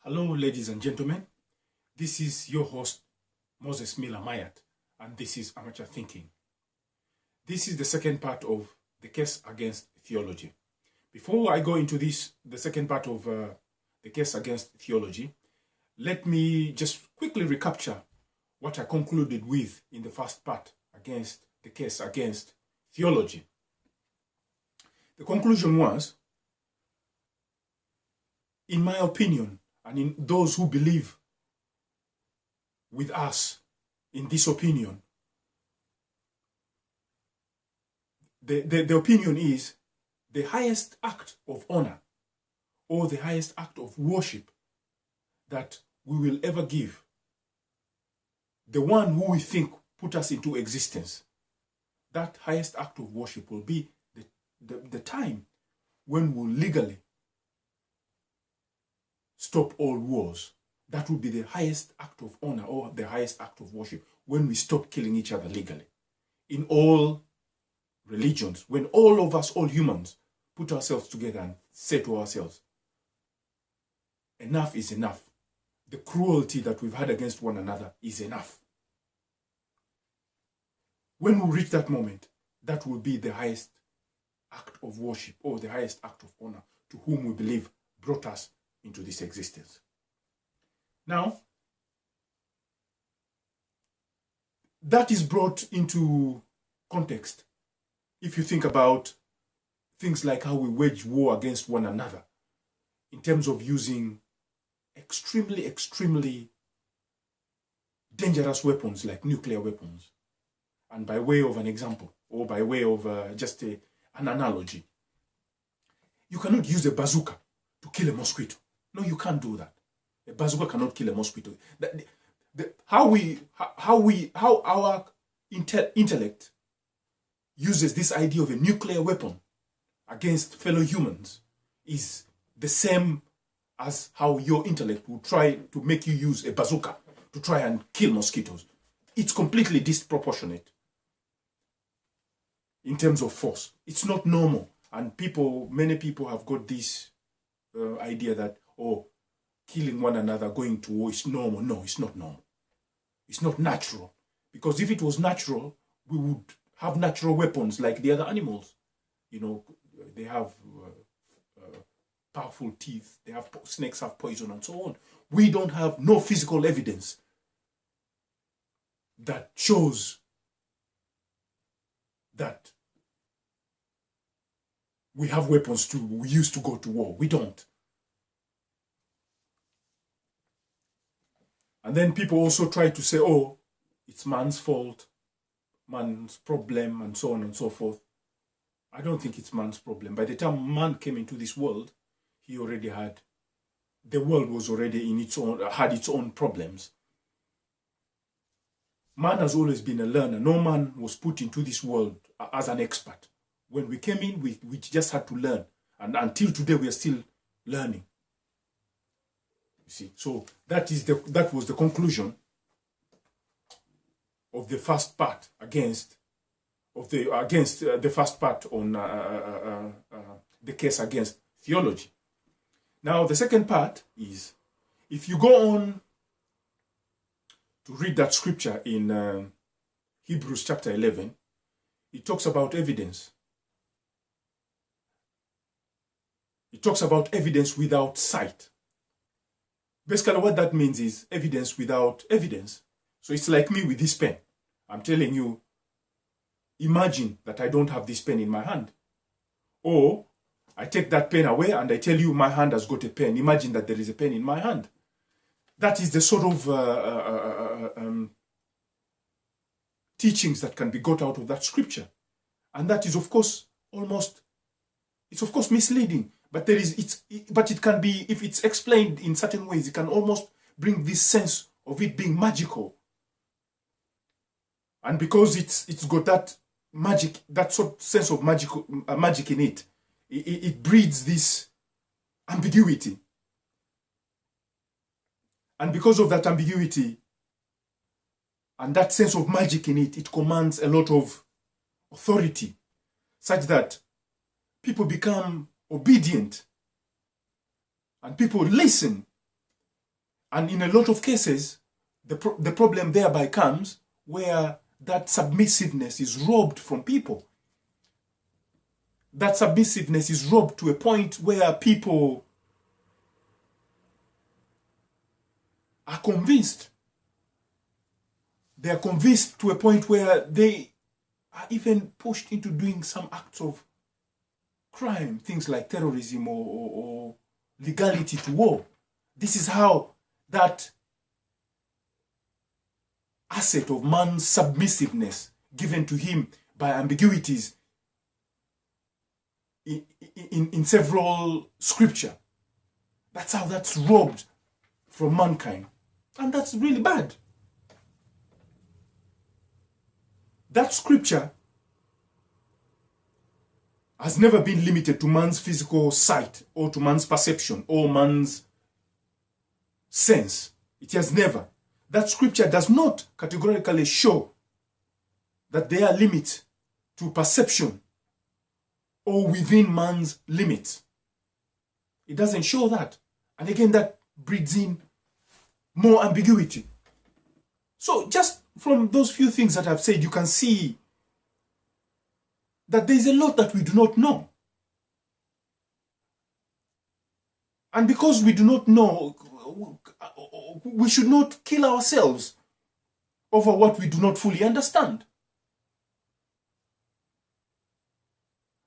Hello, ladies and gentlemen. This is your host, Moses Miller Mayat, and this is Amateur Thinking. This is the second part of the case against theology. Before I go into the second part of the case against theology, let me just quickly recapture what I concluded with in the first part against the case against theology. The conclusion was, in my opinion, and in those who believe with us in this opinion, the opinion is the highest act of honor or the highest act of worship that we will ever give the one who we think put us into existence. That highest act of worship will be the time when we'll legally stop all wars. That would be the highest act of honor or the highest act of worship, when we stop killing each other legally. In all religions, when all of us, all humans, put ourselves together and say to ourselves, enough is enough. The cruelty that we've had against one another is enough. When we reach that moment, that will be the highest act of worship or the highest act of honor to whom we believe brought us into this existence. Now, that is brought into context if you think about things like how we wage war against one another in terms of using extremely dangerous weapons like nuclear weapons. And by way of an example, or by way of just an analogy, you cannot use a bazooka to kill a mosquito. No, you can't do that. A bazooka cannot kill a mosquito. How our intellect uses this idea of a nuclear weapon against fellow humans is the same as how your intellect will try to make you use a bazooka to try and kill mosquitoes. It's completely disproportionate in terms of force. It's not normal. And many people have got this idea that, killing one another, going to war is normal. No, it's not normal. It's not natural. Because if it was natural, we would have natural weapons like the other animals. You know, they have powerful teeth. Snakes have poison and so on. We don't have no physical evidence that shows that we have weapons we use to go to war. We don't. And then people also try to say, it's man's fault, man's problem, and so on and so forth. I don't think it's man's problem. By the time man came into this world, the world was already had its own problems. Man has always been a learner. No man was put into this world as an expert. When we came in, we just had to learn. And until today, we are still learning. You see, so that was the conclusion of the first part against the first part on the case against theology. Now, the second part is, if you go on to read that scripture in Hebrews chapter 11, it talks about evidence. It talks about evidence without sight. Basically, what that means is evidence without evidence. So it's like me with this pen. I'm telling you, imagine that I don't have this pen in my hand. Or I take that pen away and I tell you my hand has got a pen. Imagine that there is a pen in my hand. That is the sort of teachings that can be got out of that scripture. And that is, of course, misleading. But it can be, if it's explained in certain ways, it can almost bring this sense of it being magical. And because it's got that magic, that sort of sense of magic in it, it breeds this ambiguity. And because of that ambiguity and that sense of magic in it, it commands a lot of authority, such that people become obedient and people listen And in a lot of cases, the problem thereby comes where that submissiveness is robbed from people. That submissiveness is robbed to a point where people are convinced. They are convinced to a point where they are even pushed into doing some acts of crime, things like terrorism or legality to war. This is how that asset of man's submissiveness given to him by ambiguities in several scripture, that's how that's robbed from mankind. And that's really bad. That scripture has never been limited to man's physical sight or to man's perception or man's sense. It has never. That scripture does not categorically show that there are limits to perception or within man's limits. It doesn't show that. And again, that breeds in more ambiguity. So just from those few things that I've said, you can see that there's a lot that we do not know. And because we do not know, we should not kill ourselves over what we do not fully understand.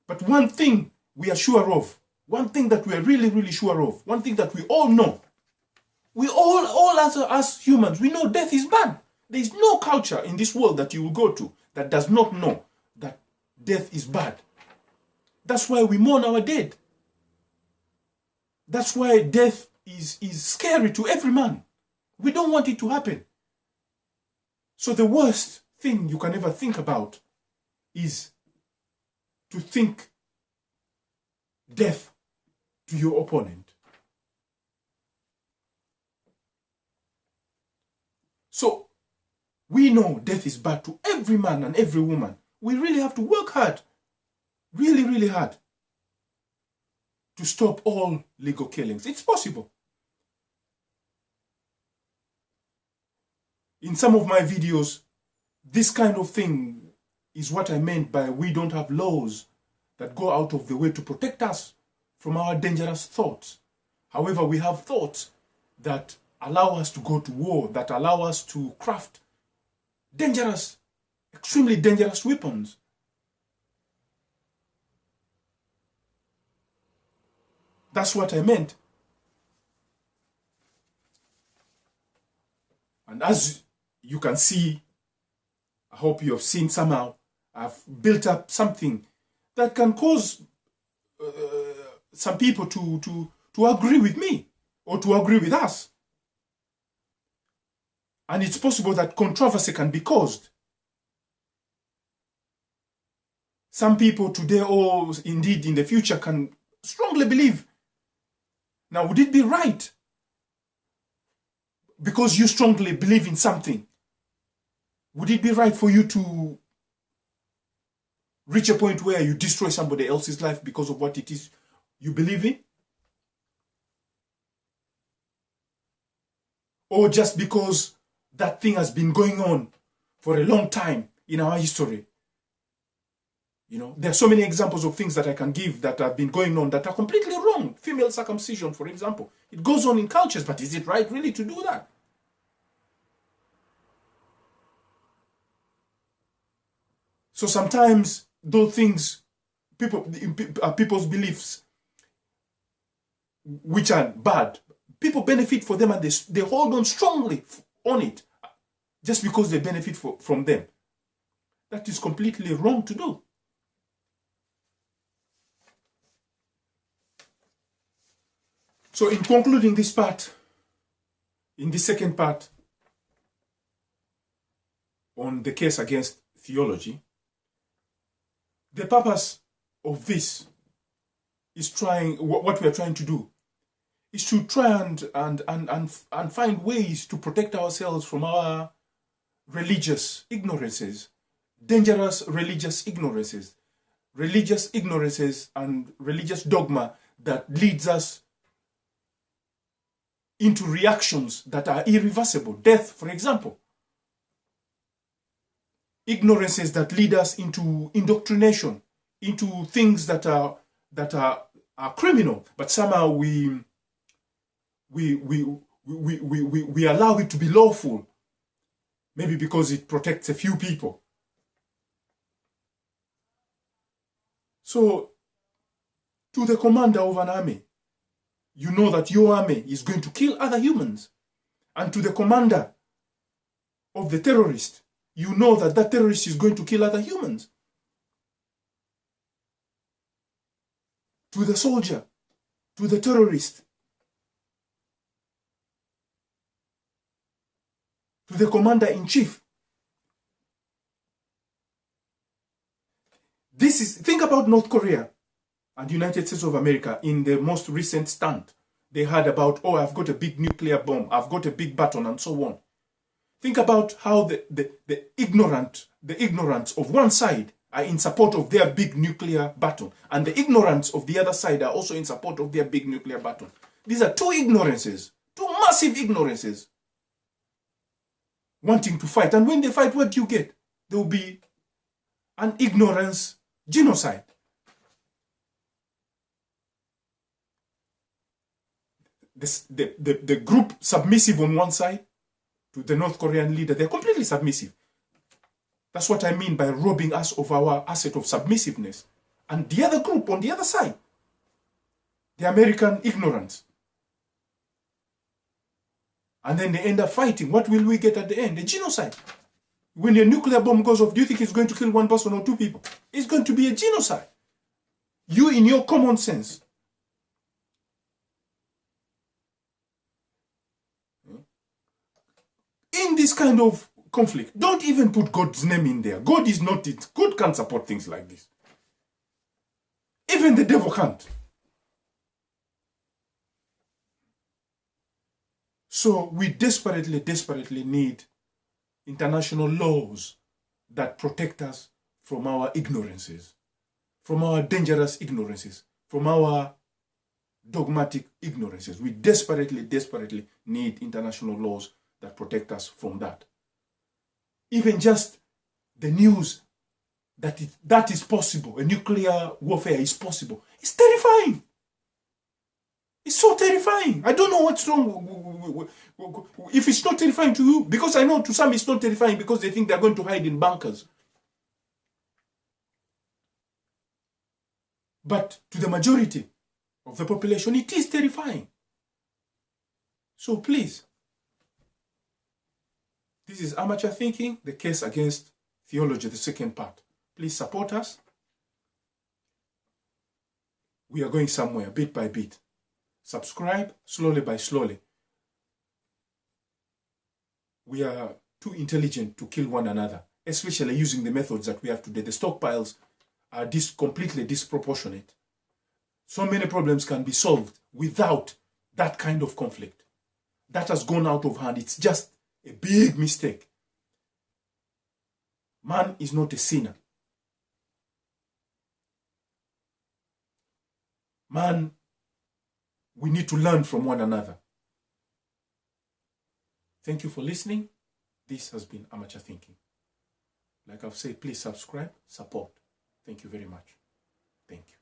But one thing we are sure of, one thing that we are really, really sure of, one thing that we all know, we all as humans, we know death is bad. There is no culture in this world that you will go to that does not know that death is bad. That's why we mourn our dead. That's why death is scary to every man. We don't want it to happen. So the worst thing you can ever think about is to think death to your opponent. So we know death is bad to every man and every woman. We really have to work hard, really, really hard, to stop all legal killings. It's possible. In some of my videos, this kind of thing is what I meant by we don't have laws that go out of the way to protect us from our dangerous thoughts. However, we have thoughts that allow us to go to war, that allow us to craft dangerous, extremely dangerous weapons. That's what I meant. And as you can see, I hope you have seen somehow, I've built up something that can cause some people to agree with me or to agree with us. And it's possible that controversy can be caused. Some people today or indeed in the future can strongly believe. Now, would it be right? Because you strongly believe in something, would it be right for you to reach a point where you destroy somebody else's life because of what it is you believe in? Or just because that thing has been going on for a long time in our history? You know, there are so many examples of things that I can give that have been going on that are completely wrong. Female circumcision, for example. It goes on in cultures, but is it right really to do that? So sometimes those things, people's beliefs, which are bad, people benefit from them and they hold on strongly on it just because they benefit from them. That is completely wrong to do. So in concluding this part, in the second part on the case against theology, the purpose of this is what we are trying to do is to try and find ways to protect ourselves from our religious ignorances, dangerous religious ignorances and religious dogma that leads us into reactions that are irreversible. Death, for example. Ignorances that lead us into indoctrination, into things that are criminal, but somehow we allow it to be lawful, maybe because it protects a few people. So, to the commander of an army, you know that your army is going to kill other humans. And to the commander of the terrorist, you know that that terrorist is going to kill other humans. To the soldier, to the terrorist, to the commander-in-chief. Think about North Korea and United States of America in the most recent stunt they had about, oh, I've got a big nuclear bomb, I've got a big baton, and so on. Think about how the ignorance of one side are in support of their big nuclear baton, and the ignorance of the other side are also in support of their big nuclear baton. These are two ignorances, two massive ignorances, wanting to fight. And when they fight, what do you get? There will be an ignorance genocide. The group submissive on one side to the North Korean leader, they're completely submissive. That's what I mean by robbing us of our asset of submissiveness. And the other group on the other side, the American ignorance. And then they end up fighting. What will we get at the end? A genocide. When a nuclear bomb goes off, do you think it's going to kill one person or two people? It's going to be a genocide. You, in your common sense, in this kind of conflict, don't even put God's name in there. God is not it. God can't support things like this. Even the devil can't. So we desperately, desperately need international laws that protect us from our ignorances, from our dangerous ignorances, from our dogmatic ignorances. We desperately, desperately need international laws that protect us from that. Even just the news that is possible, a nuclear warfare is possible, it's terrifying. It's so terrifying. I don't know what's wrong. If it's not terrifying to you, because I know to some it's not terrifying because they think they're going to hide in bunkers. But to the majority of the population, it is terrifying. So please, this is Amateur Thinking, the case against theology, the second part. Please support us. We are going somewhere, bit by bit. Subscribe, slowly by slowly. We are too intelligent to kill one another, especially using the methods that we have today. The stockpiles are completely disproportionate. So many problems can be solved without that kind of conflict. That has gone out of hand. It's just a big mistake. Man is not a sinner. Man, we need to learn from one another. Thank you for listening. This has been Amateur Thinking. Like I've said, please subscribe, support. Thank you very much. Thank you.